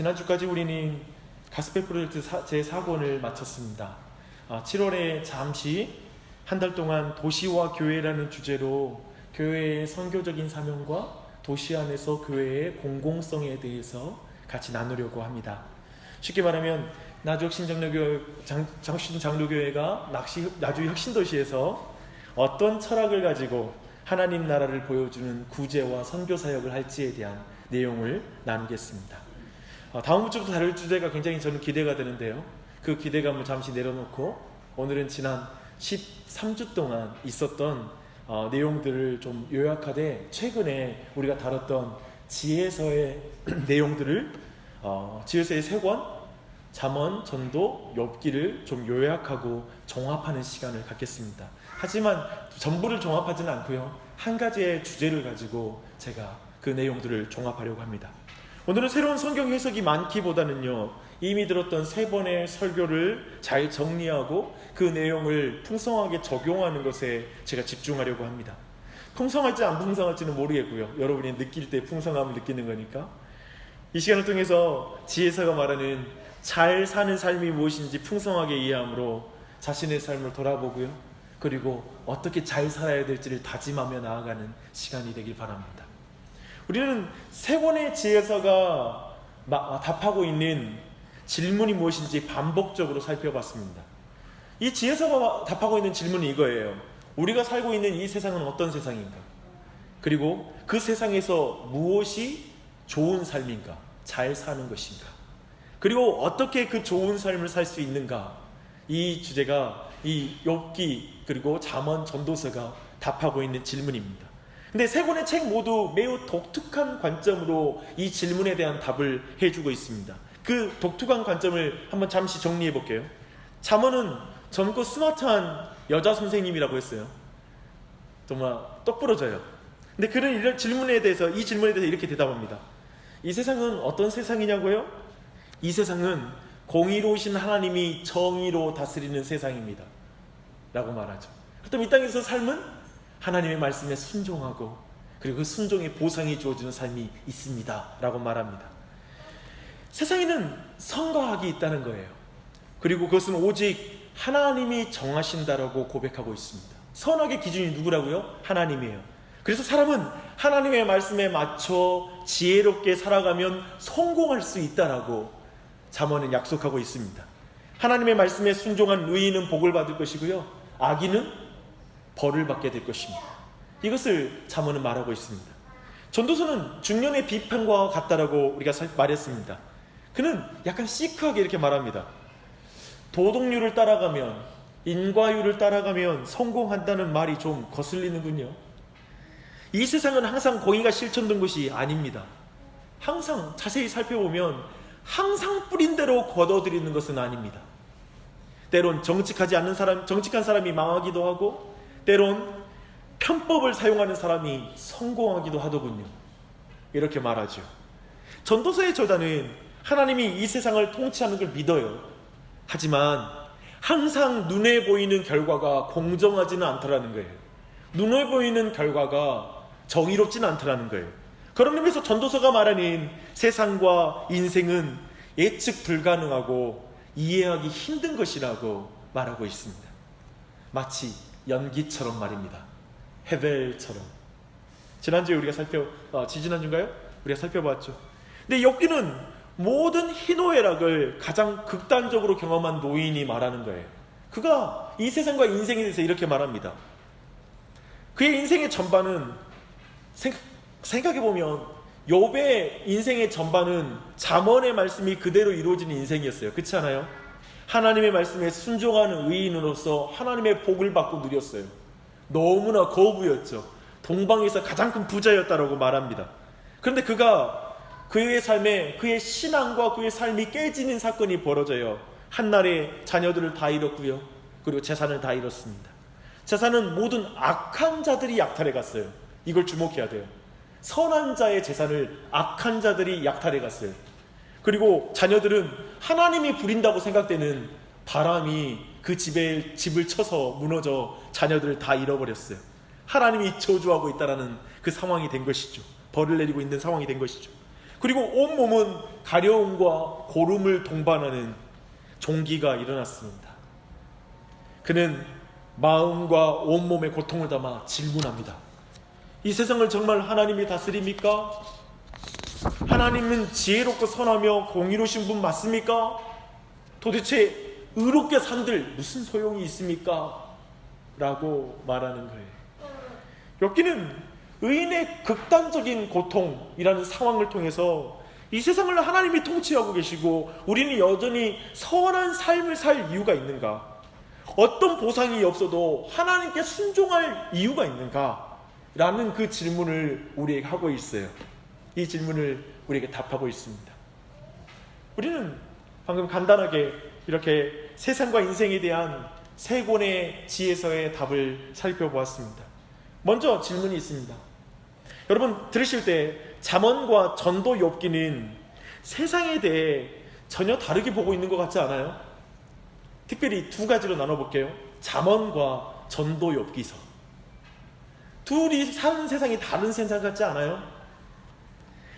지난주까지 우리는 가스펠 프로젝트 제4권을 마쳤습니다. 7월에 잠시 한 달 동안 도시와 교회라는 주제로 교회의 선교적인 사명과 도시 안에서 교회의 공공성에 대해서 같이 나누려고 합니다. 쉽게 말하면 나주 장로교회가 나주 혁신도시에서 어떤 철학을 가지고 하나님 나라를 보여주는 구제와 선교 사역을 할지에 대한 내용을 나누겠습니다. 다음 주부터 다룰 주제가 굉장히 저는 기대가 되는데요. 그 기대감을 잠시 내려놓고 오늘은 지난 13주 동안 있었던 내용들을 좀 요약하되 최근에 우리가 다뤘던 지혜서의 내용들을 지혜서의 3권, 잠언, 전도, 욥기를 좀 요약하고 종합하는 시간을 갖겠습니다. 하지만 전부를 종합하지는 않고요. 한 가지의 주제를 가지고 제가 그 내용들을 종합하려고 합니다. 오늘은 새로운 성경 해석이 많기보다는요, 이미 들었던 3번의 설교를 잘 정리하고 그 내용을 풍성하게 적용하는 것에 제가 집중하려고 합니다. 풍성할지 안 풍성할지는 모르겠고요. 여러분이 느낄 때 풍성함을 느끼는 거니까. 이 시간을 통해서 지혜서가 말하는 잘 사는 삶이 무엇인지 풍성하게 이해함으로 자신의 삶을 돌아보고요. 그리고 어떻게 잘 살아야 될지를 다짐하며 나아가는 시간이 되길 바랍니다. 우리는 3권의 지혜서가 답하고 있는 질문이 무엇인지 반복적으로 살펴봤습니다. 이 지혜서가 답하고 있는 질문은 이거예요. 우리가 살고 있는 이 세상은 어떤 세상인가? 그리고 그 세상에서 무엇이 좋은 삶인가? 잘 사는 것인가? 그리고 어떻게 그 좋은 삶을 살 수 있는가? 이 주제가 이 욥기 그리고 잠언 전도서가 답하고 있는 질문입니다. 근데 3권의 책 모두 매우 독특한 관점으로 이 질문에 대한 답을 해주고 있습니다. 그 독특한 관점을 한번 잠시 정리해 볼게요. 잠언은 젊고 스마트한 여자 선생님이라고 했어요. 정말 똑부러져요. 근데 그런 이 질문에 대해서 이렇게 대답합니다. 이 세상은 어떤 세상이냐고요? 이 세상은 공의로우신 하나님이 정의로 다스리는 세상입니다 라고 말하죠. 그렇다면 이 땅에서 삶은 하나님의 말씀에 순종하고 그리고 그 순종의 보상이 주어지는 삶이 있습니다 라고 말합니다. 세상에는 선과 악이 있다는 거예요. 그리고 그것은 오직 하나님이 정하신다라고 고백하고 있습니다. 선악의 기준이 누구라고요? 하나님이에요. 그래서 사람은 하나님의 말씀에 맞춰 지혜롭게 살아가면 성공할 수 있다라고 잠언은 약속하고 있습니다. 하나님의 말씀에 순종한 의인은 복을 받을 것이고요, 악인은 벌을 받게 될 것입니다. 이것을 잠언은 말하고 있습니다. 전도서는 중년의 비판과 같다라고 우리가 말했습니다. 그는 약간 시크하게 이렇게 말합니다. 도덕률을 따라가면, 인과율을 따라가면 성공한다는 말이 좀 거슬리는군요. 이 세상은 항상 공의가 실천된 것이 아닙니다. 항상 자세히 살펴보면 항상 뿌린 대로 거둬들이는 것은 아닙니다. 때론 정직한 사람이 망하기도 하고, 때론 편법을 사용하는 사람이 성공하기도 하더군요. 이렇게 말하죠. 전도서의 저자는 하나님이 이 세상을 통치하는 걸 믿어요. 하지만 항상 눈에 보이는 결과가 공정하지는 않더라는 거예요. 눈에 보이는 결과가 정의롭지는 않더라는 거예요. 그런 의미에서 전도서가 말하는 세상과 인생은 예측 불가능하고 이해하기 힘든 것이라고 말하고 있습니다. 마치 연기처럼 말입니다. 헤벨처럼. 지난주에 우리가 지지난주인가요? 우리가 살펴봤죠. 근데 욥기는 모든 희노애락을 가장 극단적으로 경험한 노인이 말하는 거예요. 그가 이 세상과 인생에 대해서 이렇게 말합니다. 그의 인생의 전반은 생각해보면 욥의 인생의 전반은 잠언의 말씀이 그대로 이루어지는 인생이었어요. 그렇지 않아요? 하나님의 말씀에 순종하는 의인으로서 하나님의 복을 받고 누렸어요. 너무나 거부였죠. 동방에서 가장 큰 부자였다라고 말합니다. 그런데 그의 삶에 그의 신앙과 그의 삶이 깨지는 사건이 벌어져요. 한날에 자녀들을 다 잃었고요, 그리고 재산을 다 잃었습니다. 재산은 모든 악한 자들이 약탈해 갔어요. 이걸 주목해야 돼요. 선한 자의 재산을 악한 자들이 약탈해 갔어요. 그리고 자녀들은 하나님이 부린다고 생각되는 바람이 그 집을 쳐서 무너져 자녀들을 다 잃어버렸어요. 하나님이 저주하고 있다라는 그 상황이 된 것이죠. 벌을 내리고 있는 상황이 된 것이죠. 그리고 온몸은 가려움과 고름을 동반하는 종기가 일어났습니다. 그는 마음과 온몸의 고통을 담아 질문합니다. 이 세상을 정말 하나님이 다스립니까? 하나님은 지혜롭고 선하며 공의로우신 분 맞습니까? 도대체 의롭게 산들 무슨 소용이 있습니까? 라고 말하는 거예요. 욥기는 의인의 극단적인 고통이라는 상황을 통해서 이 세상을 하나님이 통치하고 계시고 우리는 여전히 선한 삶을 살 이유가 있는가? 어떤 보상이 없어도 하나님께 순종할 이유가 있는가? 라는 그 질문을 우리에게 하고 있어요. 이 질문을 우리에게 답하고 있습니다. 우리는 방금 간단하게 이렇게 세상과 인생에 대한 세 권의 지혜서의 답을 살펴보았습니다. 먼저 질문이 있습니다. 여러분 들으실 때 잠언과 전도 욥기는 세상에 대해 전혀 다르게 보고 있는 것 같지 않아요? 특별히 두 가지로 나눠볼게요. 잠언과 전도 욥기서. 둘이 사는 세상이 다른 세상 같지 않아요?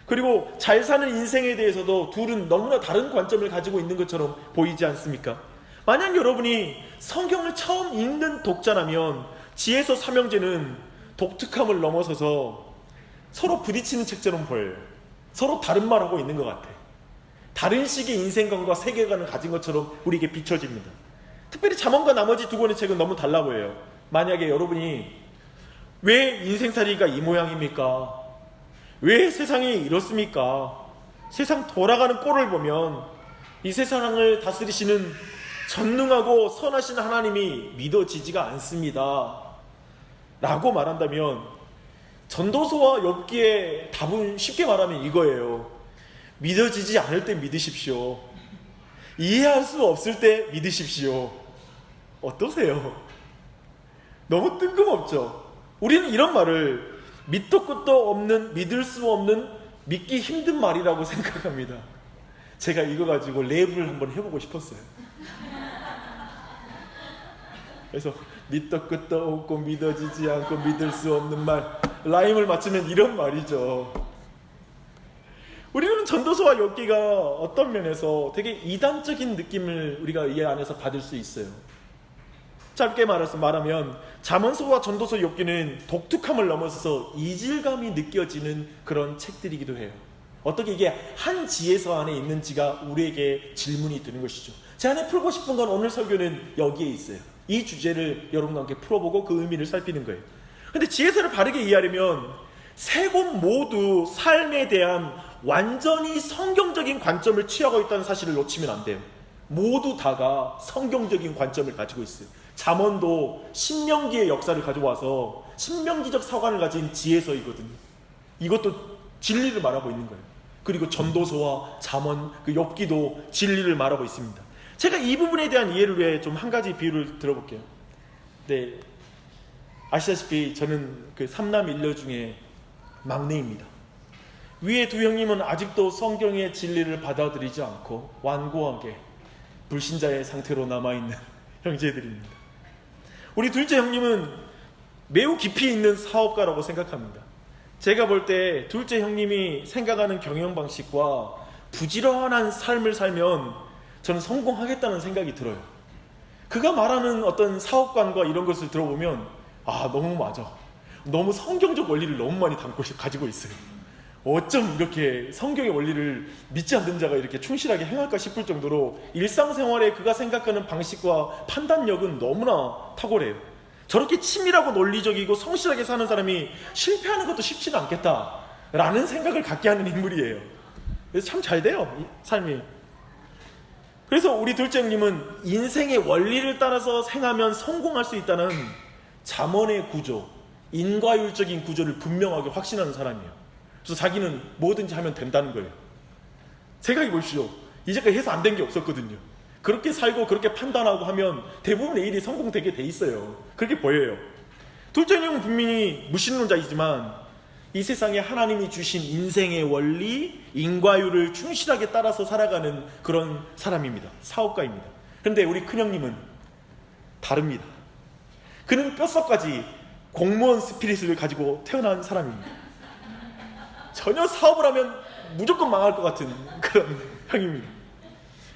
그리고 잘 사는 인생에 대해서도 둘은 너무나 다른 관점을 가지고 있는 것처럼 보이지 않습니까? 만약 여러분이 성경을 처음 읽는 독자라면 지혜서 삼형제는 독특함을 넘어서서 서로 부딪히는 책처럼 보여요. 서로 다른 말하고 있는 것 같아요. 다른 식의 인생관과 세계관을 가진 것처럼 우리에게 비춰집니다. 특별히 잠언과 나머지 두 권의 책은 너무 달라 보여요. 만약에 여러분이 왜 인생살이가 이 모양입니까? 왜 세상이 이렇습니까? 세상 돌아가는 꼴을 보면 이 세상을 다스리시는 전능하고 선하신 하나님이 믿어지지가 않습니다 라고 말한다면 전도서와 욥기의 답은 쉽게 말하면 이거예요. 믿어지지 않을 때 믿으십시오. 이해할 수 없을 때 믿으십시오. 어떠세요? 너무 뜬금없죠? 우리는 이런 말을 밑도 끝도 없는, 믿을 수 없는, 믿기 힘든 말이라고 생각합니다. 제가 이거 가지고 랩을 한번 해보고 싶었어요. 그래서 밑도 끝도 없고 믿어지지 않고 믿을 수 없는 말, 라임을 맞추면 이런 말이죠. 우리는 전도서와 욥기가 어떤 면에서 되게 이단적인 느낌을 우리가 이 안에서 받을 수 있어요. 짧게 말하면 잠언서와 전도서 욥기는 독특함을 넘어서서 이질감이 느껴지는 그런 책들이기도 해요. 어떻게 이게 한 지혜서 안에 있는지가 우리에게 질문이 드는 것이죠. 제 안에 풀고 싶은 건 오늘 설교는 여기에 있어요. 이 주제를 여러분과 함께 풀어보고 그 의미를 살피는 거예요. 근데 지혜서를 바르게 이해하려면 세 권 모두 삶에 대한 완전히 성경적인 관점을 취하고 있다는 사실을 놓치면 안 돼요. 모두 다가 성경적인 관점을 가지고 있어요. 잠언도 신명기의 역사를 가져와서 신명기적 사관을 가진 지혜서이거든요. 이것도 진리를 말하고 있는 거예요. 그리고 전도서와 잠언, 그 욥기도 진리를 말하고 있습니다. 제가 이 부분에 대한 이해를 위해 좀 한 가지 비유를 들어볼게요. 네, 아시다시피 저는 그 삼남 일녀 중에 막내입니다. 위에 두 형님은 아직도 성경의 진리를 받아들이지 않고 완고하게 불신자의 상태로 남아있는 형제들입니다. 우리 둘째 형님은 매우 깊이 있는 사업가라고 생각합니다. 제가 볼 때 둘째 형님이 생각하는 경영 방식과 부지런한 삶을 살면 저는 성공하겠다는 생각이 들어요. 그가 말하는 어떤 사업관과 이런 것을 들어보면 너무 맞아. 너무 성경적 원리를 너무 많이 가지고 있어요. 어쩜 이렇게 성경의 원리를 믿지 않는 자가 이렇게 충실하게 행할까 싶을 정도로 일상생활에 그가 생각하는 방식과 판단력은 너무나 탁월해요. 저렇게 치밀하고 논리적이고 성실하게 사는 사람이 실패하는 것도 쉽지는 않겠다라는 생각을 갖게 하는 인물이에요. 그래서 참 잘 돼요, 삶이. 그래서 우리 둘째 형님은 인생의 원리를 따라서 행하면 성공할 수 있다는 잠언의 구조, 인과율적인 구조를 분명하게 확신하는 사람이에요. 그래서 자기는 뭐든지 하면 된다는 거예요. 생각해 보십시오. 이제까지 해서 안 된 게 없었거든요. 그렇게 살고 그렇게 판단하고 하면 대부분의 일이 성공되게 돼 있어요. 그렇게 보여요. 둘째 형님은 분명히 무신론자이지만 이 세상에 하나님이 주신 인생의 원리, 인과율을 충실하게 따라서 살아가는 그런 사람입니다. 사업가입니다. 그런데 우리 큰형님은 다릅니다. 그는 뼛속까지 공무원 스피릿을 가지고 태어난 사람입니다. 전혀 사업을 하면 무조건 망할 것 같은 그런 형입니다.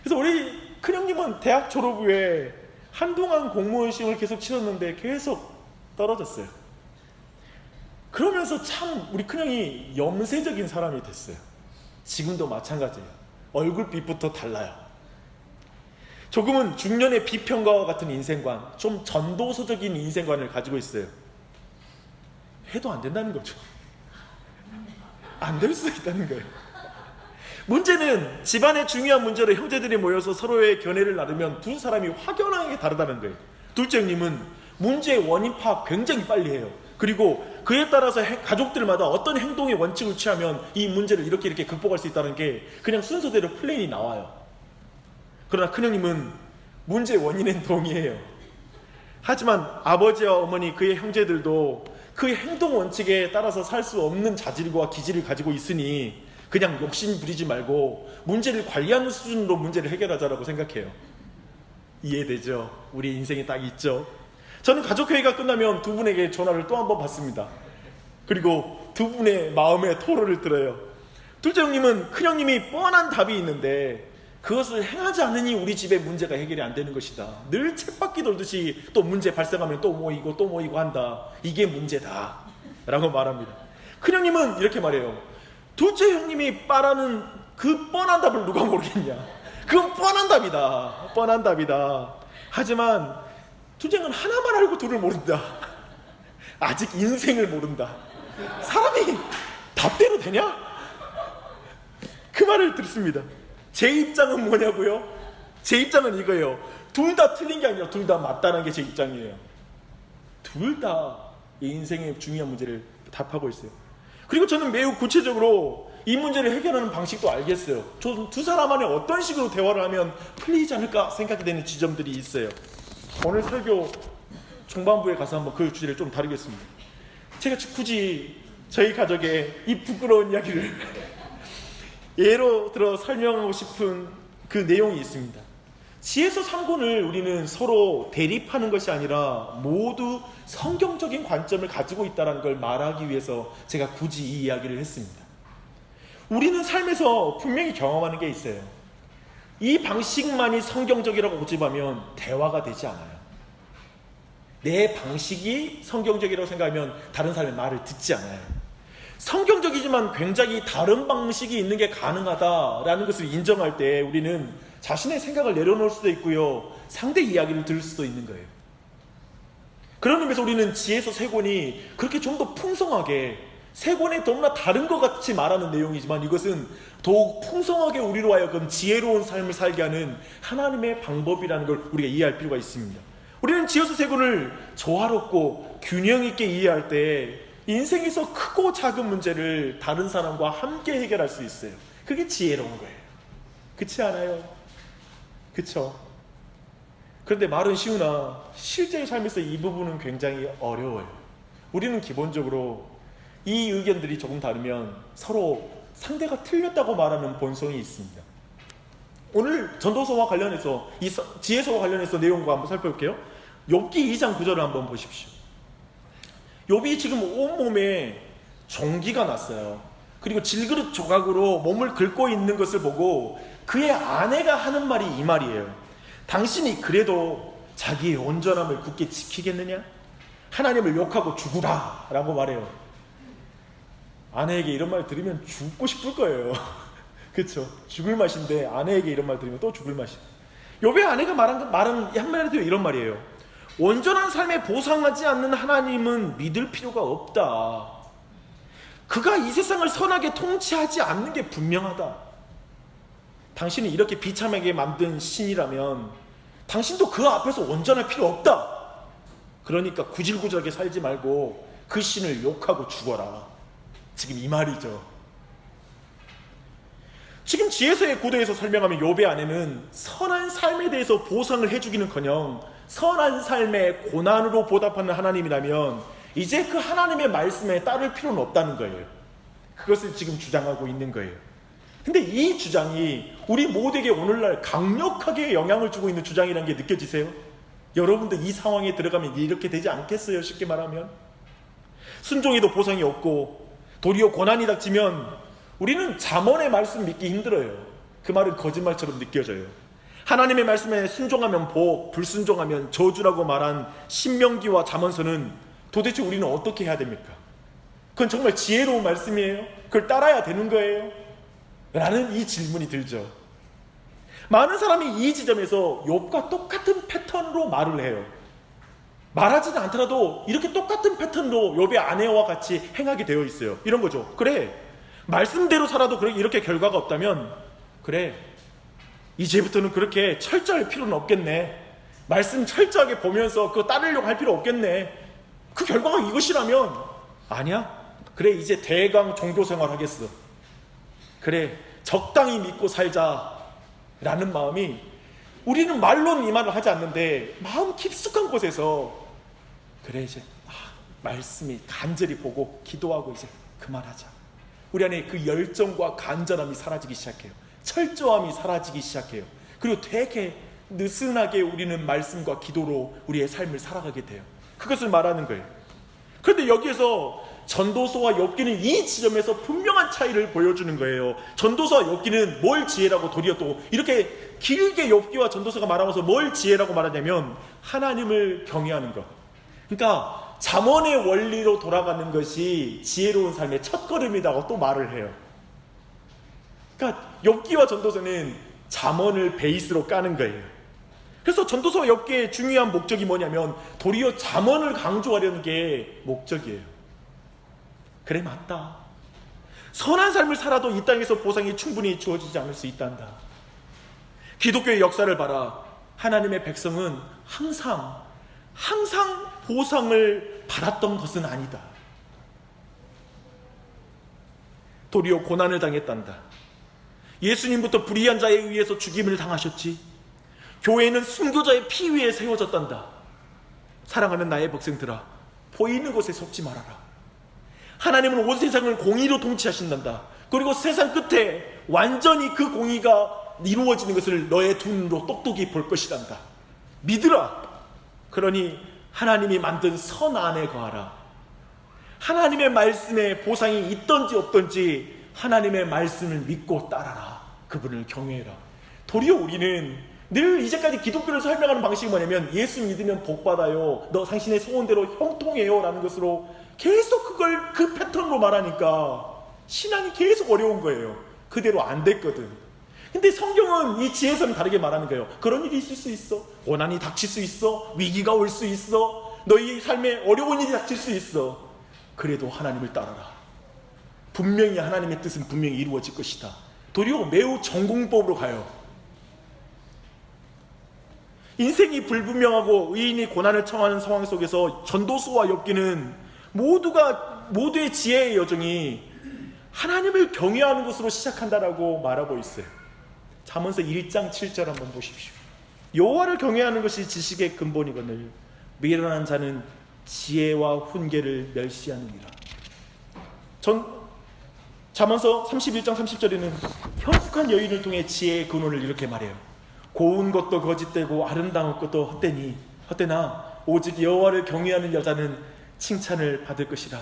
그래서 우리 큰형님은 대학 졸업 후에 한동안 공무원 시험을 계속 치렀는데 계속 떨어졌어요. 그러면서 참 우리 큰형이 염세적인 사람이 됐어요. 지금도 마찬가지예요. 얼굴빛부터 달라요. 조금은 중년의 비평가와 같은 인생관, 좀 전도서적인 인생관을 가지고 있어요. 해도 안 된다는 거죠. 안 될 수 있다는 거예요. 문제는 집안의 중요한 문제로 형제들이 모여서 서로의 견해를 나누면 두 사람이 확연하게 다르다는 거예요. 둘째 형님은 문제의 원인 파악 굉장히 빨리 해요. 그리고 그에 따라서 가족들마다 어떤 행동의 원칙을 취하면 이 문제를 이렇게 극복할 수 있다는 게 그냥 순서대로 플랜이 나와요. 그러나 큰형님은 문제의 원인엔 동의해요. 하지만 아버지와 어머니 그의 형제들도 그의 행동 원칙에 따라서 살 수 없는 자질과 기질을 가지고 있으니 그냥 욕심 부리지 말고 문제를 관리하는 수준으로 문제를 해결하자라고 생각해요. 이해되죠? 우리 인생에 딱 있죠? 저는 가족회의가 끝나면 두 분에게 전화를 또 한 번 받습니다. 그리고 두 분의 마음의 토로를 들어요. 둘째 형님은 큰형님이 뻔한 답이 있는데 그것을 행하지 않으니 우리 집의 문제가 해결이 안 되는 것이다. 늘 쳇바퀴 돌듯이 또 문제 발생하면 또 모이고 한다. 이게 문제다 라고 말합니다. 큰형님은 이렇게 말해요. 둘째 형님이 말하는 그 뻔한 답을 누가 모르겠냐. 그건 뻔한 답이다. 하지만 둘째 형은 하나만 알고 둘을 모른다. 아직 인생을 모른다. 사람이 답대로 되냐? 그 말을 듣습니다. 제 입장은 뭐냐고요? 제 입장은 이거예요. 둘 다 틀린 게 아니라 둘 다 맞다는 게 제 입장이에요. 둘 다 인생의 중요한 문제를 답하고 있어요. 그리고 저는 매우 구체적으로 이 문제를 해결하는 방식도 알겠어요. 저 두 사람 안에 어떤 식으로 대화를 하면 풀리지 않을까 생각이 되는 지점들이 있어요. 오늘 설교 중반부에 가서 한번 그 주제를 좀 다루겠습니다. 제가 굳이 저희 가족의 이 부끄러운 이야기를 예로 들어 설명하고 싶은 그 내용이 있습니다. 지혜서 3권을 우리는 서로 대립하는 것이 아니라 모두 성경적인 관점을 가지고 있다는 걸 말하기 위해서 제가 굳이 이 이야기를 했습니다. 우리는 삶에서 분명히 경험하는 게 있어요. 이 방식만이 성경적이라고 고집하면 대화가 되지 않아요. 내 방식이 성경적이라고 생각하면 다른 사람의 말을 듣지 않아요. 성경적이지만 굉장히 다른 방식이 있는 게 가능하다라는 것을 인정할 때 우리는 자신의 생각을 내려놓을 수도 있고요. 상대 이야기를 들을 수도 있는 거예요. 그런 의미에서 우리는 지혜서 3권이 그렇게 좀 더 풍성하게 3권에 너무나 다른 것 같이 말하는 내용이지만 이것은 더욱 풍성하게 우리로 하여금 지혜로운 삶을 살게 하는 하나님의 방법이라는 걸 우리가 이해할 필요가 있습니다. 우리는 지혜서 3권을 조화롭고 균형 있게 이해할 때 인생에서 크고 작은 문제를 다른 사람과 함께 해결할 수 있어요. 그게 지혜로운 거예요. 그렇지 않아요? 그쵸? 그런데 말은 쉬우나 실제 삶에서 이 부분은 굉장히 어려워요. 우리는 기본적으로 이 의견들이 조금 다르면 서로 상대가 틀렸다고 말하는 본성이 있습니다. 오늘 전도서와 관련해서 이 지혜서와 관련해서 내용과 한번 살펴볼게요. 욥기 2장 9절을 한번 보십시오. 욥이 지금 온몸에 종기가 났어요. 그리고 질그릇 조각으로 몸을 긁고 있는 것을 보고 그의 아내가 하는 말이 이 말이에요. 당신이 그래도 자기의 온전함을 굳게 지키겠느냐? 하나님을 욕하고 죽으라 라고 말해요. 아내에게 이런 말 들으면 죽고 싶을 거예요. 그렇죠? 죽을 맛인데 아내에게 이런 말 들으면 또 죽을 맛이에요. 욥의 아내가 말은 한마디로 이런 말이에요. 온전한 삶에 보상하지 않는 하나님은 믿을 필요가 없다. 그가 이 세상을 선하게 통치하지 않는 게 분명하다. 당신이 이렇게 비참하게 만든 신이라면 당신도 그 앞에서 온전할 필요 없다. 그러니까 구질구질하게 살지 말고 그 신을 욕하고 죽어라. 지금 이 말이죠. 지금 지혜서의 구도에서 설명하면 욥의 아내는 선한 삶에 대해서 보상을 해주기는커녕 선한 삶의 고난으로 보답하는 하나님이라면 이제 그 하나님의 말씀에 따를 필요는 없다는 거예요. 그것을 지금 주장하고 있는 거예요. 근데 이 주장이 우리 모두에게 오늘날 강력하게 영향을 주고 있는 주장이라는 게 느껴지세요? 여러분도 이 상황에 들어가면 이렇게 되지 않겠어요? 쉽게 말하면 순종에도 보상이 없고 도리어 고난이 닥치면 우리는 잠언의 말씀 믿기 힘들어요. 그 말은 거짓말처럼 느껴져요. 하나님의 말씀에 순종하면 복, 불순종하면 저주라고 말한 신명기와 잠언서는 도대체 우리는 어떻게 해야 됩니까? 그건 정말 지혜로운 말씀이에요? 그걸 따라야 되는 거예요? 라는 이 질문이 들죠. 많은 사람이 이 지점에서 욥과 똑같은 패턴으로 말을 해요. 말하지는 않더라도 이렇게 똑같은 패턴으로 욥의 아내와 같이 행하게 되어 있어요. 이런 거죠. 그래, 말씀대로 살아도 이렇게 결과가 없다면, 그래, 이제부터는 그렇게 철저할 필요는 없겠네. 말씀 철저하게 보면서 그거 따르려고 할 필요 없겠네. 그 결과가 이것이라면, 아니야, 그래, 이제 대강 종교생활 하겠어. 그래, 적당히 믿고 살자 라는 마음이, 우리는 말로는 이 말을 하지 않는데 마음 깊숙한 곳에서, 그래, 이제 말씀이 간절히 보고 기도하고 이제 그만하자. 우리 안에 그 열정과 간절함이 사라지기 시작해요. 철저함이 사라지기 시작해요. 그리고 되게 느슨하게 우리는 말씀과 기도로 우리의 삶을 살아가게 돼요. 그것을 말하는 거예요. 그런데 여기에서 전도서와 욥기는 이 지점에서 분명한 차이를 보여주는 거예요. 전도서와 욥기는 뭘 지혜라고, 도리어 또 이렇게 길게 욥기와 전도서가 말하면서 뭘 지혜라고 말하냐면 하나님을 경외하는 것. 그러니까 잠언의 원리로 돌아가는 것이 지혜로운 삶의 첫걸음이라고 또 말을 해요. 그러니까 욥기와 전도서는 잠언을 베이스로 까는 거예요. 그래서 전도서와 욥기의 중요한 목적이 뭐냐면 도리어 잠언을 강조하려는 게 목적이에요. 그래, 맞다. 선한 삶을 살아도 이 땅에서 보상이 충분히 주어지지 않을 수 있단다. 기독교의 역사를 봐라. 하나님의 백성은 항상 보상을 받았던 것은 아니다. 도리어 고난을 당했단다. 예수님부터 불의한 자에 의해서 죽임을 당하셨지. 교회는 순교자의 피 위에 세워졌단다. 사랑하는 나의 백성들아, 보이는 것에 속지 말아라. 하나님은 온 세상을 공의로 통치하신단다. 그리고 세상 끝에 완전히 그 공의가 이루어지는 것을 너의 두 눈으로 똑똑히 볼 것이란다. 믿으라. 그러니 하나님이 만든 선 안에 거하라. 하나님의 말씀에 보상이 있던지 없던지 하나님의 말씀을 믿고 따라라. 그분을 경외해라. 도리어 우리는 늘 이제까지 기독교를 설명하는 방식이 뭐냐면 예수 믿으면 복 받아요, 너 당신의 소원대로 형통해요 라는 것으로 계속 그 패턴으로 말하니까 신앙이 계속 어려운 거예요. 그대로 안 됐거든. 근데 성경은 이 지혜서는 다르게 말하는 거예요. 그런 일이 있을 수 있어. 고난이 닥칠 수 있어. 위기가 올 수 있어. 너희 삶에 어려운 일이 닥칠 수 있어. 그래도 하나님을 따라라. 분명히 하나님의 뜻은 분명히 이루어질 것이다. 도리어 매우 전공법으로 가요. 인생이 불분명하고 의인이 고난을 청하는 상황 속에서 전도서와 욥기는 모두의 지혜의 여정이 하나님을 경외하는 것으로 시작한다라고 말하고 있어요. 잠언서 1장 7절 한번 보십시오. 여호와를 경외하는 것이 지식의 근본이거늘 미련한 자는 지혜와 훈계를 멸시하느니라. 잠언서 31장 30절에는 현숙한 여인을 통해 지혜의 근원을 이렇게 말해요. 고운 것도 거짓되고 아름다운 것도 헛되나 오직 여호와를 경외하는 여자는 칭찬을 받을 것이라.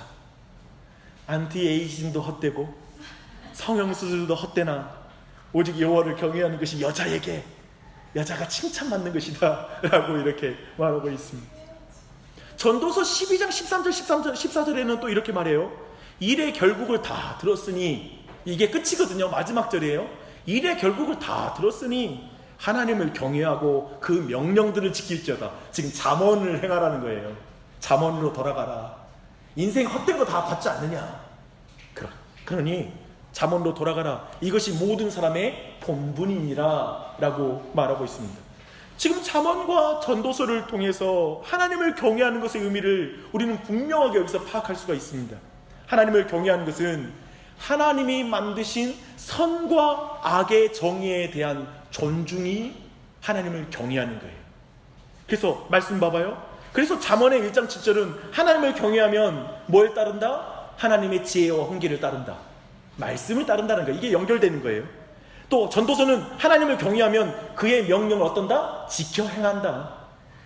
안티에이징도 헛되고 성형수술도 헛되나 오직 여호와를 경외하는 것이 여자가 칭찬받는 것이다 라고 이렇게 말하고 있습니다. 전도서 12장 13절 14절에는 또 이렇게 말해요. 일의 결국을 다 들었으니, 이게 끝이거든요. 마지막 절이에요. 일의 결국을 다 들었으니 하나님을 경외하고 그 명령들을 지킬지어다. 지금 잠언을 행하라는 거예요. 잠언으로 돌아가라. 인생 헛된 거 다 받지 않느냐. 그러니 잠언으로 돌아가라. 이것이 모든 사람의 본분이니라 라고 말하고 있습니다. 지금 잠언과 전도서를 통해서 하나님을 경외하는 것의 의미를 우리는 분명하게 여기서 파악할 수가 있습니다. 하나님을 경외하는 것은 하나님이 만드신 선과 악의 정의에 대한 존중이 하나님을 경외하는 거예요. 그래서 말씀 봐봐요. 그래서 잠언의 1장 7절은 하나님을 경외하면 뭘 따른다? 하나님의 지혜와 훈계를 따른다. 말씀을 따른다는 거예요. 이게 연결되는 거예요. 또 전도서는 하나님을 경외하면 그의 명령을 어떤다? 지켜 행한다.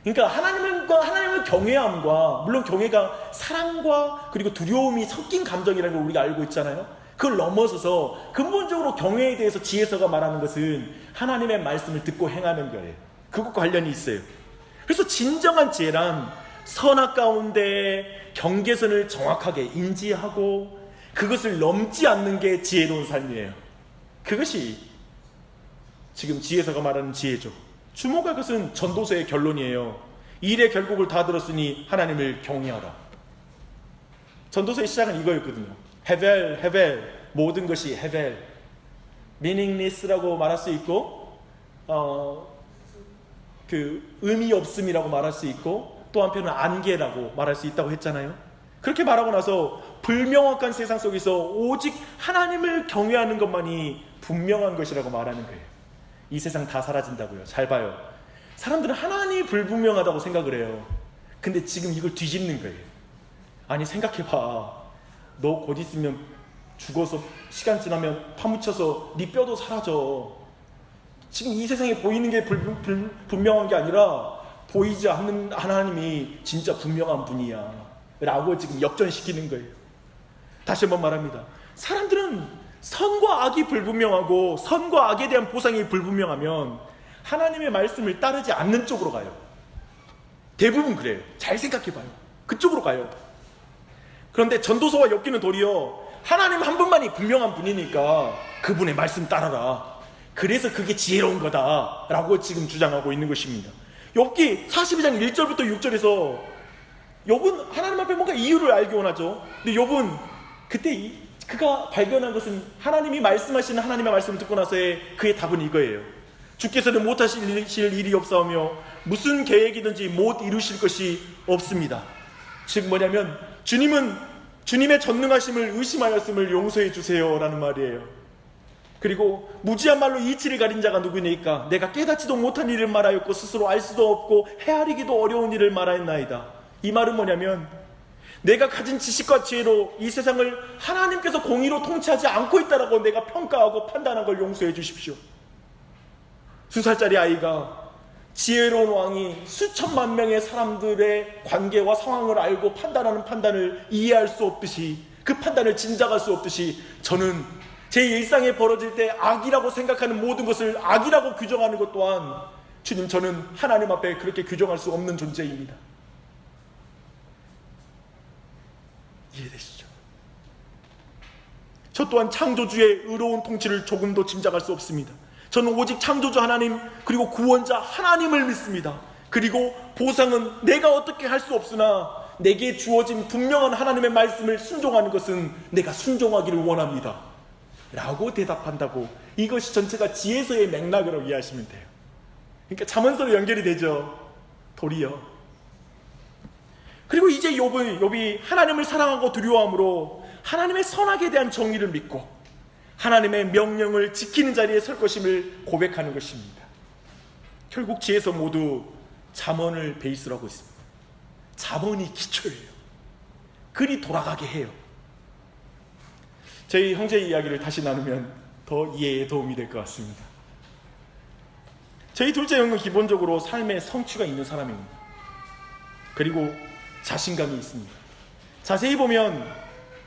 그러니까 하나님을 경외함과, 물론 경외가 사랑과 그리고 두려움이 섞인 감정이라는 걸 우리가 알고 있잖아요. 그걸 넘어서서 근본적으로 경외에 대해서 지혜서가 말하는 것은 하나님의 말씀을 듣고 행하는 거예요. 그것과 관련이 있어요. 그래서 진정한 지혜란 선악 가운데 경계선을 정확하게 인지하고 그것을 넘지 않는 게 지혜로운 삶이에요. 그것이 지금 지혜서가 말하는 지혜죠. 주목할 것은 전도서의 결론이에요. 일의 결국을 다 들었으니 하나님을 경외하라. 전도서의 시작은 이거였거든요. 헤벨, 모든 것이 헤벨, meaningless라고 말할 수 있고, 의미 없음이라고 말할 수 있고, 또 한편은 안개라고 말할 수 있다고 했잖아요. 그렇게 말하고 나서 불명확한 세상 속에서 오직 하나님을 경외하는 것만이 분명한 것이라고 말하는 거예요. 이 세상 다 사라진다고요. 잘 봐요. 사람들은 하나님이 불분명하다고 생각을 해요. 근데 지금 이걸 뒤집는 거예요. 아니, 생각해봐. 너 곧 있으면 죽어서 시간 지나면 파묻혀서 네 뼈도 사라져. 지금 이 세상에 보이는 게 분명한 게 아니라 보이지 않는 하나님이 진짜 분명한 분이야 라고 지금 역전시키는 거예요. 다시 한번 말합니다. 사람들은 선과 악이 불분명하고 선과 악에 대한 보상이 불분명하면 하나님의 말씀을 따르지 않는 쪽으로 가요. 대부분 그래요. 잘 생각해봐요. 그쪽으로 가요. 그런데 전도서와 욥기는 도리어 하나님 한 분만이 분명한 분이니까 그분의 말씀 따라라. 그래서 그게 지혜로운 거다 라고 지금 주장하고 있는 것입니다. 욥기 42장 1절부터 6절에서 욥은 하나님 앞에 뭔가 이유를 알기 원하죠. 근데 욥은 그때 그가 발견한 것은 하나님이 말씀하시는 하나님의 말씀을 듣고 나서의 그의 답은 이거예요. 주께서는 못하실 일이 없사오며 무슨 계획이든지 못 이루실 것이 없습니다. 즉 뭐냐면 주님은 주님의 전능하심을 의심하였음을 용서해 주세요 라는 말이에요. 그리고 무지한 말로 이치를 가린 자가 누구니까 내가 깨닫지도 못한 일을 말하였고 스스로 알 수도 없고 헤아리기도 어려운 일을 말하였나이다. 이 말은 뭐냐면 내가 가진 지식과 지혜로 이 세상을 하나님께서 공의로 통치하지 않고 있다라고 내가 평가하고 판단한 걸 용서해 주십시오. 2살짜리 아이가 지혜로운 왕이 수천만 명의 사람들의 관계와 상황을 알고 판단하는 판단을 이해할 수 없듯이, 그 판단을 짐작할 수 없듯이 저는 제 일상에 벌어질 때 악이라고 생각하는 모든 것을 악이라고 규정하는 것 또한 주님, 저는 하나님 앞에 그렇게 규정할 수 없는 존재입니다. 이해되시죠? 저 또한 창조주의 의로운 통치를 조금도 짐작할 수 없습니다. 저는 오직 창조주 하나님 그리고 구원자 하나님을 믿습니다. 그리고 보상은 내가 어떻게 할 수 없으나 내게 주어진 분명한 하나님의 말씀을 순종하는 것은 내가 순종하기를 원합니다 라고 대답한다고. 이것이 전체가 지혜서의 맥락으로 이해하시면 돼요. 그러니까 잠언서로 연결이 되죠. 도리어. 그리고 이제 욥이 하나님을 사랑하고 두려워함으로 하나님의 선악에 대한 정의를 믿고 하나님의 명령을 지키는 자리에 설 것임을 고백하는 것입니다. 결국 지혜서 모두 잠언을 베이스로 하고 있습니다. 잠언이 기초예요. 글이 돌아가게 해요. 저희 형제의 이야기를 다시 나누면 더 이해에 도움이 될 것 같습니다. 저희 둘째 형은 기본적으로 삶의 성취가 있는 사람입니다. 그리고 자신감이 있습니다. 자세히 보면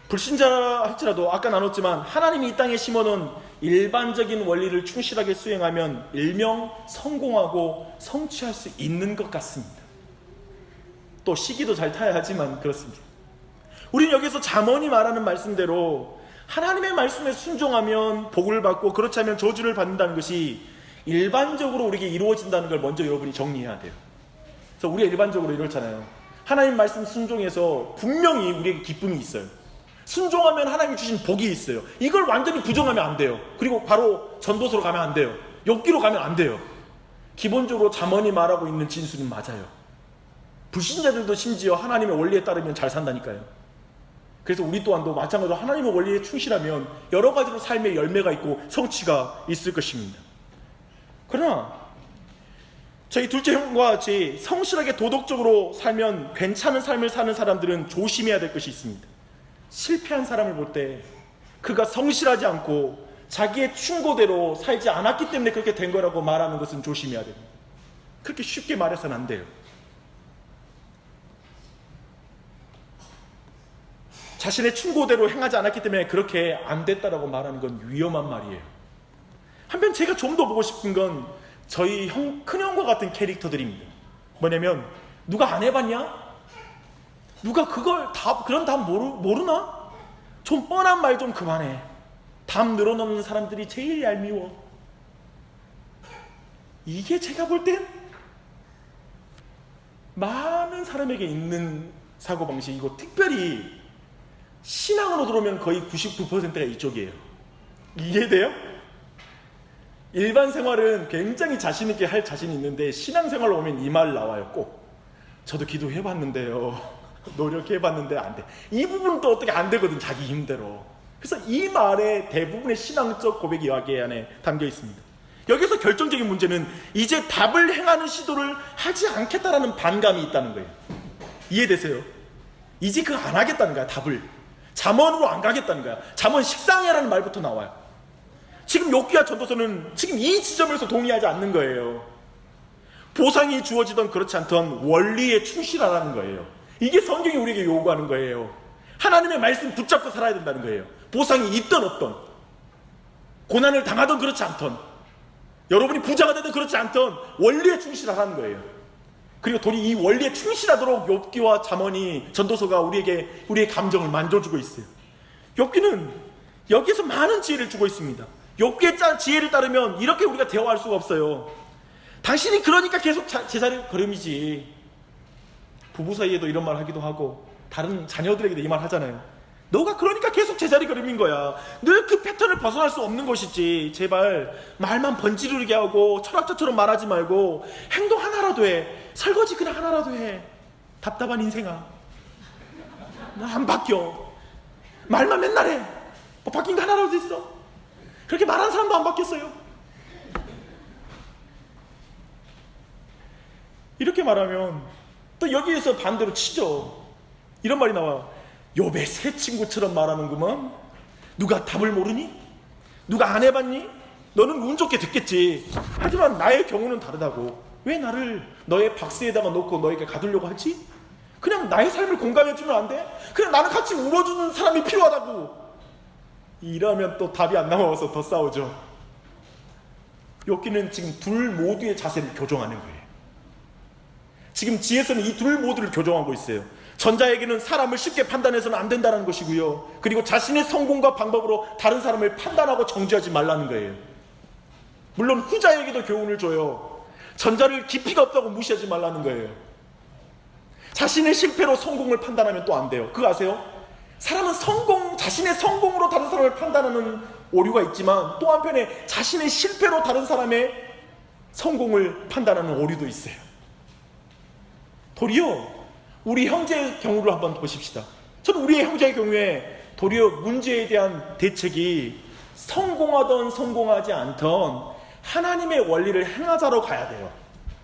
불신자 할지라도 아까 나눴지만 하나님이 이 땅에 심어놓은 일반적인 원리를 충실하게 수행하면 일명 성공하고 성취할 수 있는 것 같습니다. 또 시기도 잘 타야 하지만 그렇습니다. 우리는 여기서 잠언이 말하는 말씀대로 하나님의 말씀에 순종하면 복을 받고 그렇지 않으면 저주를 받는다는 것이 일반적으로 우리에게 이루어진다는 걸 먼저 여러분이 정리해야 돼요. 그래서 우리가 일반적으로 이렇잖아요. 하나님 말씀 순종해서 분명히 우리에게 기쁨이 있어요. 순종하면 하나님이 주신 복이 있어요. 이걸 완전히 부정하면 안 돼요. 그리고 바로 전도서로 가면 안 돼요. 욥기로 가면 안 돼요. 기본적으로 잠언이 말하고 있는 진술은 맞아요. 불신자들도 심지어 하나님의 원리에 따르면 잘 산다니까요. 그래서 우리 또한도 마찬가지로 하나님의 원리에 충실하면 여러 가지로 삶의 열매가 있고 성취가 있을 것입니다. 그러나 저희 둘째 형과 같이 성실하게 도덕적으로 살면 괜찮은 삶을 사는 사람들은 조심해야 될 것이 있습니다. 실패한 사람을 볼 때 그가 성실하지 않고 자기의 충고대로 살지 않았기 때문에 그렇게 된 거라고 말하는 것은 조심해야 됩니다. 그렇게 쉽게 말해서는 안 돼요. 자신의 충고대로 행하지 않았기 때문에 그렇게 안 됐다라고 말하는 건 위험한 말이에요. 한편 제가 좀 더 보고 싶은 건 저희 큰형과 같은 캐릭터들입니다. 뭐냐면 누가 안 해봤냐? 누가 그걸 그런 답 모르나? 좀 뻔한 말 좀 그만해. 답 늘어놓는 사람들이 제일 얄미워. 이게 제가 볼 땐 많은 사람에게 있는 사고방식이고, 특별히 신앙으로 들어오면 거의 99%가 이쪽이에요. 이해돼요? 일반 생활은 굉장히 자신 있게 할 자신이 있는데 신앙생활로 오면 이 말 나와요. 꼭 저도 기도해봤는데요, 노력해봤는데 안 돼. 이 부분은 또 어떻게 안 되거든, 자기 힘대로. 그래서 이 말에 대부분의 신앙적 고백이 여기 안에 담겨 있습니다. 여기서 결정적인 문제는 이제 답을 행하는 시도를 하지 않겠다라는 반감이 있다는 거예요. 이해되세요? 이제 그거 안 하겠다는 거야. 답을 잠언으로 안 가겠다는 거야. 잠언 식상해라는 말부터 나와요. 지금 욥기와 전도서는 지금 이 지점에서 동의하지 않는 거예요. 보상이 주어지던 그렇지 않던 원리에 충실하라는 거예요. 이게 성경이 우리에게 요구하는 거예요. 하나님의 말씀 붙잡고 살아야 된다는 거예요. 보상이 있던 없던, 고난을 당하던 그렇지 않던, 여러분이 부자가 되든 그렇지 않던 원리에 충실하라는 거예요. 그리고 도리 이 원리에 충실하도록 욥기와 잠언이, 전도서가 우리의 감정을 만져주고 있어요. 욥기는 여기서 많은 지혜를 주고 있습니다. 욥기의 지혜를 따르면 이렇게 우리가 대화할 수가 없어요. 당신이 그러니까 계속 제자리 걸음이지. 부부 사이에도 이런 말 하기도 하고 다른 자녀들에게도 이 말 하잖아요. 너가 그러니까 계속 제자리 걸음인 거야. 늘 그 패턴을 벗어날 수 없는 것이지. 제발 말만 번지르르게 하고 철학자처럼 말하지 말고 행동 하나라도 해. 설거지 그냥 하나라도 해. 답답한 인생아, 나 안 바뀌어. 말만 맨날 해. 뭐 바뀐 거 하나라도 있어? 그렇게 말하는 사람도 안 바뀌었어요. 이렇게 말하면 또 여기에서 반대로 치죠. 이런 말이 나와요. 욥의 새 친구처럼 말하는구먼. 누가 답을 모르니? 누가 안 해봤니? 너는 운 좋게 됐겠지. 하지만 나의 경우는 다르다고. 왜 나를 너의 박스에다가 놓고 너에게 가두려고 하지? 그냥 나의 삶을 공감해주면 안 돼? 그냥 나는 같이 울어주는 사람이 필요하다고. 이러면 또 답이 안 나와서 더 싸우죠. 욥기는 지금 둘 모두의 자세를 교정하는 거예요. 지금 지혜서는 이 둘 모두를 교정하고 있어요. 전자에게는 사람을 쉽게 판단해서는 안 된다는 것이고요. 그리고 자신의 성공과 방법으로 다른 사람을 판단하고 정죄하지 말라는 거예요. 물론 후자에게도 교훈을 줘요. 전자를 깊이가 없다고 무시하지 말라는 거예요. 자신의 실패로 성공을 판단하면 또 안 돼요. 그거 아세요? 사람은 자신의 성공으로 다른 사람을 판단하는 오류가 있지만 또 한편에 자신의 실패로 다른 사람의 성공을 판단하는 오류도 있어요. 도리어 우리 형제의 경우를 한번 보십시다. 저는 우리의 형제의 경우에 도리어 문제에 대한 대책이 성공하던 성공하지 않던 하나님의 원리를 행하자로 가야 돼요.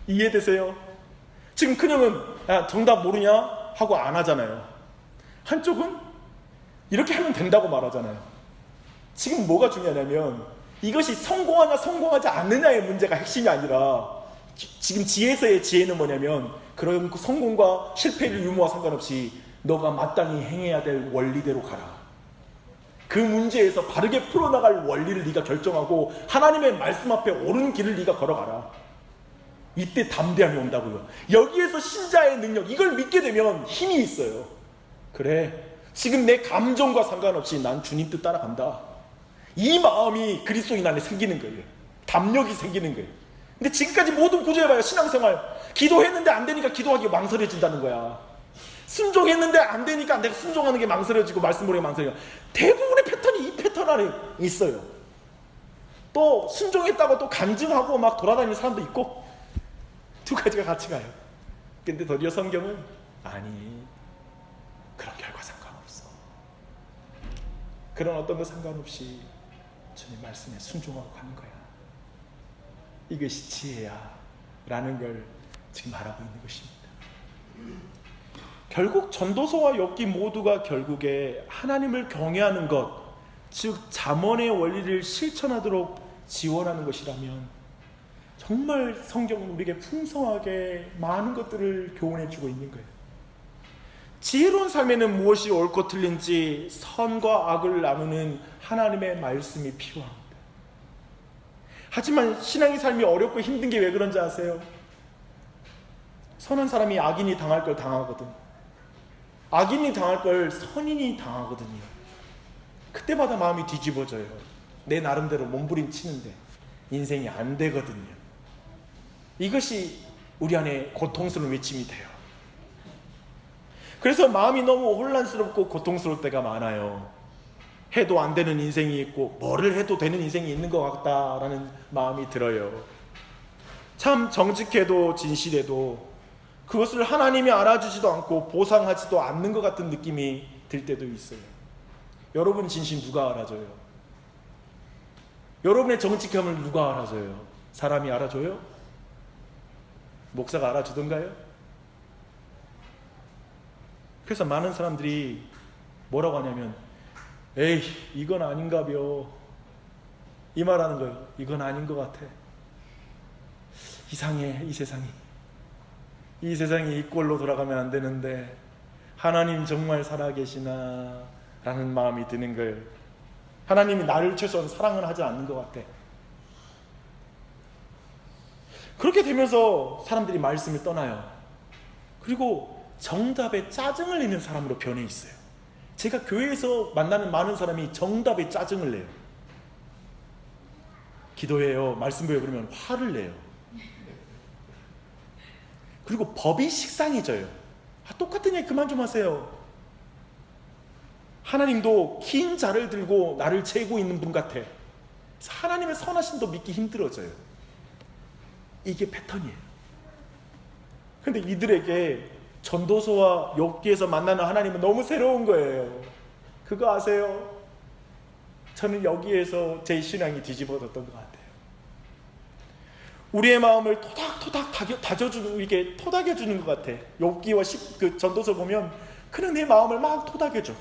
이해되세요? 지금 큰형은 정답 모르냐? 하고 안 하잖아요. 한쪽은 이렇게 하면 된다고 말하잖아요. 지금 뭐가 중요하냐면 이것이 성공하냐 성공하지 않느냐의 문제가 핵심이 아니라, 지금 지혜서의 지혜는 뭐냐면 그런 성공과 실패의 유무와 상관없이 너가 마땅히 행해야 될 원리대로 가라. 그 문제에서 바르게 풀어나갈 원리를 네가 결정하고 하나님의 말씀 앞에 옳은 길을 네가 걸어가라. 이때 담대함이 온다고요. 여기에서 신자의 능력, 이걸 믿게 되면 힘이 있어요. 그래, 지금 내 감정과 상관없이 난 주님 뜻 따라간다. 이 마음이 그리스도인 안에 생기는 거예요. 담력이 생기는 거예요. 근데 지금까지 모든 구조해봐요. 신앙생활 기도했는데 안 되니까 기도하기 망설여진다는 거야. 순종했는데 안 되니까 내가 순종하는 게 망설여지고 말씀 모르게 망설여지고. 대부분의 패턴이 이 패턴 안에 있어요. 또 순종했다고 또 간증하고 막 돌아다니는 사람도 있고, 두 가지가 같이 가요. 근데 도리어 성경은 아니, 그런 결과 상관없어. 그런 어떤 거 상관없이 주님 말씀에 순종하고 가는 거야. 이것이 지혜야 라는 걸 지금 말하고 있는 것입니다. 결국 전도서와 욥기 모두가 결국에 하나님을 경외하는 것, 즉 잠언의 원리를 실천하도록 지원하는 것이라면 정말 성경은 우리에게 풍성하게 많은 것들을 교훈해 주고 있는 거예요. 지혜로운 삶에는 무엇이 옳고 틀린지 선과 악을 나누는 하나님의 말씀이 필요합니다. 하지만 신앙의 삶이 어렵고 힘든 게 왜 그런지 아세요? 선한 사람이 악인이 당할 걸 당하거든. 악인이 당할 걸 선인이 당하거든요. 그때마다 마음이 뒤집어져요. 내 나름대로 몸부림치는데 인생이 안 되거든요. 이것이 우리 안에 고통스러운 외침이 돼요. 그래서 마음이 너무 혼란스럽고 고통스러울 때가 많아요. 해도 안 되는 인생이 있고 뭐를 해도 되는 인생이 있는 것 같다라는 마음이 들어요. 참 정직해도 진실해도 그것을 하나님이 알아주지도 않고 보상하지도 않는 것 같은 느낌이 들 때도 있어요. 여러분 진실 누가 알아줘요? 여러분의 정직함을 누가 알아줘요? 사람이 알아줘요? 목사가 알아주던가요? 그래서 많은 사람들이 뭐라고 하냐면 에이 이건 아닌가벼 이 말하는 거예요. 이건 아닌 것 같아. 이상해. 이 세상이 이 꼴로 돌아가면 안 되는데 하나님 정말 살아계시나 라는 마음이 드는 거예요. 하나님이 나를 최소한 사랑을 하지 않는 것 같아. 그렇게 되면서 사람들이 말씀을 떠나요. 그리고 정답에 짜증을 내는 사람으로 변해 있어요. 제가 교회에서 만나는 많은 사람이 정답에 짜증을 내요. 기도해요, 말씀 배워 그러면 화를 내요. 그리고 법이 식상해져요. 똑같은 얘기 그만 좀 하세요. 하나님도 긴 자를 들고 나를 재고 있는 분 같아. 그래서 하나님의 선하심도 믿기 힘들어져요. 이게 패턴이에요. 그런데 이들에게 전도서와 욥기에서 만나는 하나님은 너무 새로운 거예요. 그거 아세요? 저는 여기에서 제 신앙이 뒤집어졌던 것 같아요. 우리의 마음을 토닥토닥 다져주는, 이게 토닥여주는 것 같아. 욥기와 그 전도서 보면 그냥 내 마음을 막 토닥여줘.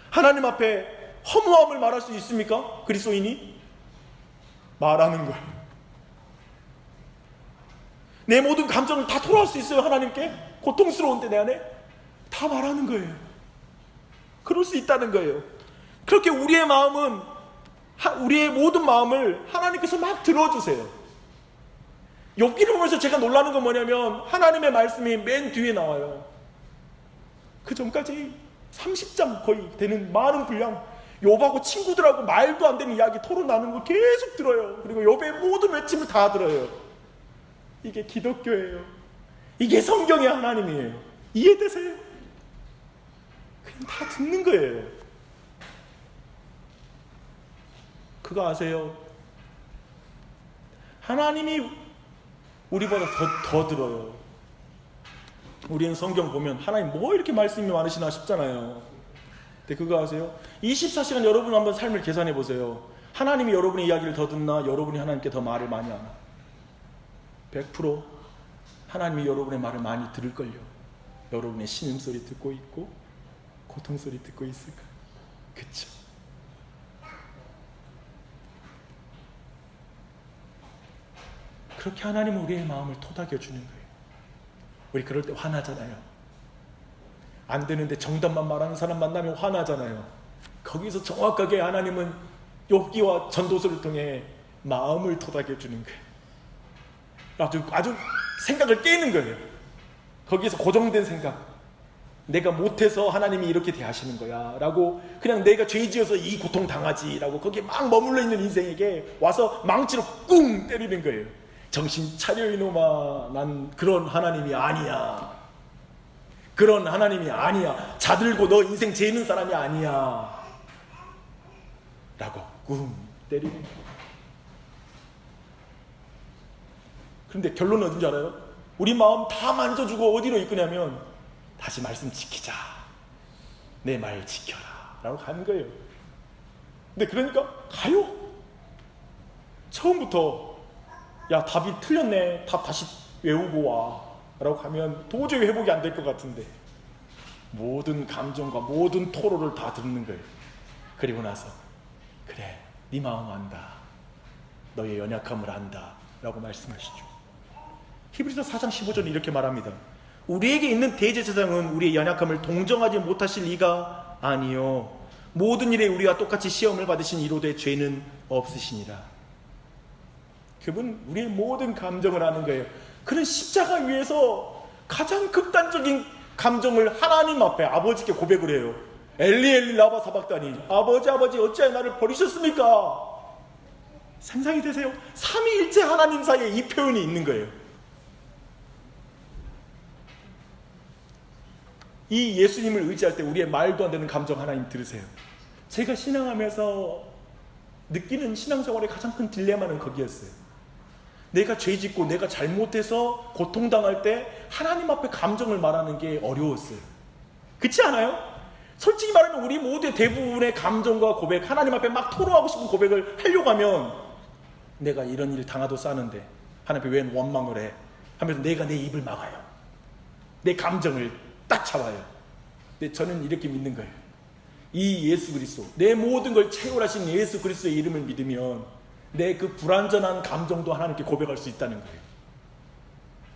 하나님 앞에 허무함을 말할 수 있습니까? 그리스도인이? 말하는 거예요. 내 모든 감정을 다 토로할 수 있어요, 하나님께? 고통스러운데 내 안에? 다 말하는 거예요. 그럴 수 있다는 거예요. 그렇게 우리의 마음은, 우리의 모든 마음을 하나님께서 막 들어주세요. 욥기를 보면서 제가 놀라는 건 뭐냐면 하나님의 말씀이 맨 뒤에 나와요. 그 전까지 30장 거의 되는 많은 분량, 욥하고 친구들하고 말도 안 되는 이야기 토론하는 거 계속 들어요. 그리고 욥의 모든 외침을 다 들어요. 이게 기독교예요. 이게 성경의 하나님이에요. 이해되세요? 그냥 다 듣는 거예요. 그거 아세요? 하나님이 우리보다 더 들어요. 우리는 성경 보면 하나님 뭐 이렇게 말씀이 많으시나 싶잖아요. 근데 그거 아세요? 24시간 여러분 한번 삶을 계산해 보세요. 하나님이 여러분의 이야기를 더 듣나? 여러분이 하나님께 더 말을 많이 하나? 100% 하나님이 여러분의 말을 많이 들을걸요. 여러분의 신음소리 듣고 있고 고통소리 듣고 있을까? 그쵸? 그렇게 하나님은 우리의 마음을 토닥여주는 거예요. 우리 그럴 때 화나잖아요. 안 되는데 정답만 말하는 사람 만나면 화나잖아요. 거기서 정확하게 하나님은 욥기와 전도서를 통해 마음을 토닥여주는 거예요. 아주 생각을 깨는 거예요. 거기에서 고정된 생각, 내가 못해서 하나님이 이렇게 대하시는 거야 라고, 그냥 내가 죄지어서 이 고통 당하지 라고 거기에 막 머물러 있는 인생에게 와서 망치로 꿍 때리는 거예요. 정신 차려 이놈아, 난 그런 하나님이 아니야. 그런 하나님이 아니야. 자들고 너 인생 재는 사람이 아니야 라고 꿍 때리는 거예요. 그런데 결론은 어딘지 알아요? 우리 마음 다 만져주고 어디로 이끄냐면 다시 말씀 지키자, 내 말 지켜라 라고 가는 거예요. 근데 그러니까 가요. 처음부터 야 답이 틀렸네, 답 다시 외우고 와 라고 가면 도저히 회복이 안 될 것 같은데 모든 감정과 모든 토로를 다 듣는 거예요. 그리고 나서 그래, 네 마음 안다, 너의 연약함을 안다 라고 말씀하시죠. 히브리서 4장 15절은 이렇게 말합니다. 우리에게 있는 대제사장은 우리의 연약함을 동정하지 못하실 리가 아니요 모든 일에 우리와 똑같이 시험을 받으신 이로되 죄는 없으시니라. 그분 우리의 모든 감정을 아는 거예요. 그는 십자가 위에서 가장 극단적인 감정을 하나님 앞에 아버지께 고백을 해요. 엘리 엘리 라마 사박다니, 아버지 어찌하여 나를 버리셨습니까? 상상이 되세요? 삼위일체 하나님 사이에 이 표현이 있는 거예요. 이 예수님을 의지할 때 우리의 말도 안 되는 감정 하나님 들으세요. 제가 신앙하면서 느끼는 신앙생활의 가장 큰 딜레마는 거기였어요. 내가 죄짓고 내가 잘못해서 고통당할 때 하나님 앞에 감정을 말하는 게 어려웠어요. 그렇지 않아요? 솔직히 말하면 우리 모두의 대부분의 감정과 고백, 하나님 앞에 막 토로하고 싶은 고백을 하려고 하면 내가 이런 일 당하도 싸는데 하나님 앞에 왜 원망을 해? 하면서 내가 내 입을 막아요. 내 감정을 딱 잡아요. 근데 저는 이렇게 믿는 거예요. 이 예수 그리스도, 내 모든 걸 채울하신 예수 그리스도의 이름을 믿으면 내 그 불완전한 감정도 하나님께 고백할 수 있다는 거예요.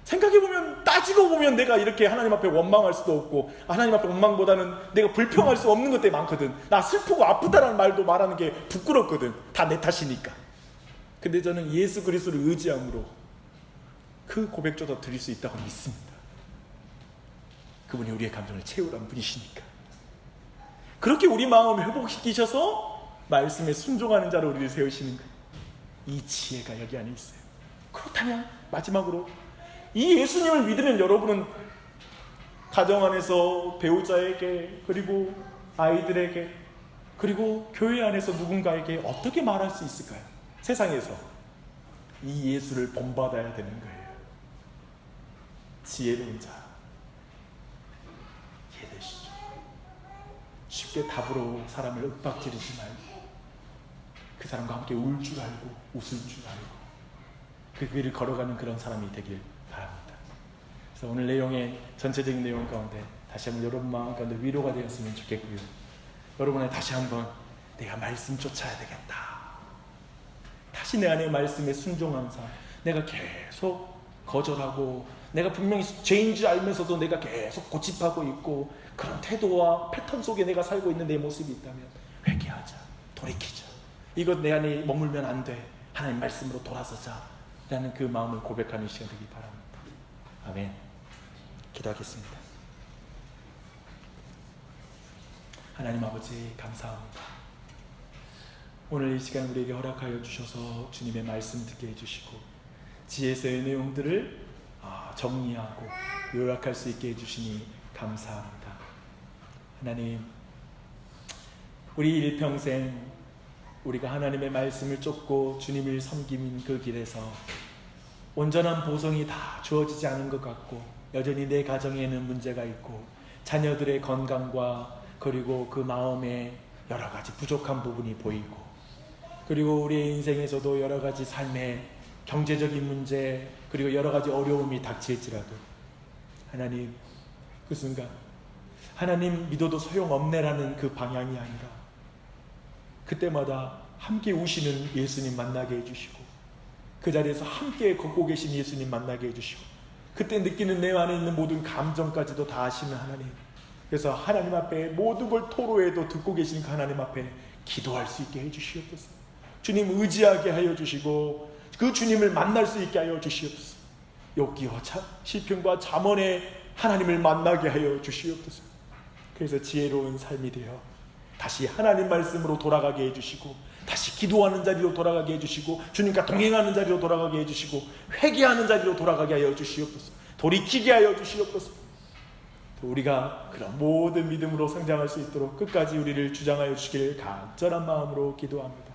생각해보면, 따지고 보면 내가 이렇게 하나님 앞에 원망할 수도 없고 하나님 앞에 원망보다는 내가 불평할 수 없는 것들이 많거든. 나 슬프고 아프다라는 말도 말하는 게 부끄럽거든. 다 내 탓이니까. 근데 저는 예수 그리스도를 의지함으로 그 고백조차 드릴 수 있다고 믿습니다. 그분이 우리의 감정을 채우라는 분이시니까. 그렇게 우리 마음을 회복시키셔서 말씀에 순종하는 자로 우리를 세우시는 거예요. 이 지혜가 여기 안에 있어요. 그렇다면 마지막으로 이 예수님을 믿으면 여러분은 가정 안에서 배우자에게, 그리고 아이들에게, 그리고 교회 안에서 누군가에게 어떻게 말할 수 있을까요? 세상에서 이 예수를 본받아야 되는 거예요. 지혜로운 자, 이해되시죠? 쉽게 답으로 사람을 윽박지르지 말고 그 사람과 함께 울 줄 알고 웃을 줄 알고 그 길을 걸어가는 그런 사람이 되길 바랍니다. 그래서 오늘 내용의 전체적인 내용 가운데 다시 한번 여러분 마음 가운데 위로가 되었으면 좋겠고요. 여러분의 다시 한번 내가 말씀 쫓아야 되겠다. 다시 내 안에 말씀에 순종한 삶. 내가 계속 거절하고 내가 분명히 죄인 줄 알면서도 내가 계속 고집하고 있고 그런 태도와 패턴 속에 내가 살고 있는 내 모습이 있다면 회개하자. 돌이키자. 이것 내 안에 머물면 안 돼. 하나님 말씀으로 돌아서자 라는 그 마음을 고백하는 시간 되기 바랍니다. 아멘. 기도하겠습니다. 하나님 아버지 감사합니다. 오늘 이 시간 우리에게 허락하여 주셔서 주님의 말씀 듣게 해주시고 지혜서의 내용들을 정리하고 요약할 수 있게 해주시니 감사합니다. 하나님, 우리 일평생 우리가 하나님의 말씀을 쫓고 주님을 섬기는 그 길에서 온전한 보성이 다 주어지지 않은 것 같고 여전히 내 가정에는 문제가 있고 자녀들의 건강과 그리고 그 마음에 여러 가지 부족한 부분이 보이고 그리고 우리의 인생에서도 여러 가지 삶의 경제적인 문제 그리고 여러 가지 어려움이 닥칠지라도 하나님, 그 순간 하나님 믿어도 소용없네라는 그 방향이 아니라 그때마다 함께 우시는 예수님 만나게 해주시고 그 자리에서 함께 걷고 계신 예수님 만나게 해주시고 그때 느끼는 내 안에 있는 모든 감정까지도 다 아시는 하나님, 그래서 하나님 앞에 모든 걸 토로해도 듣고 계신 그 하나님 앞에 기도할 수 있게 해주시옵소서. 주님 의지하게 하여 주시고 그 주님을 만날 수 있게 하여 주시옵소서. 욥기와 시편과 잠언의 하나님을 만나게 하여 주시옵소서. 그래서 지혜로운 삶이 되어 다시 하나님 말씀으로 돌아가게 해주시고 다시 기도하는 자리로 돌아가게 해주시고 주님과 동행하는 자리로 돌아가게 해주시고 회개하는 자리로 돌아가게 하여 주시옵소서. 돌이키게 하여 주시옵소서. 우리가 그런 모든 믿음으로 성장할 수 있도록 끝까지 우리를 주장하여 주시길 간절한 마음으로 기도합니다.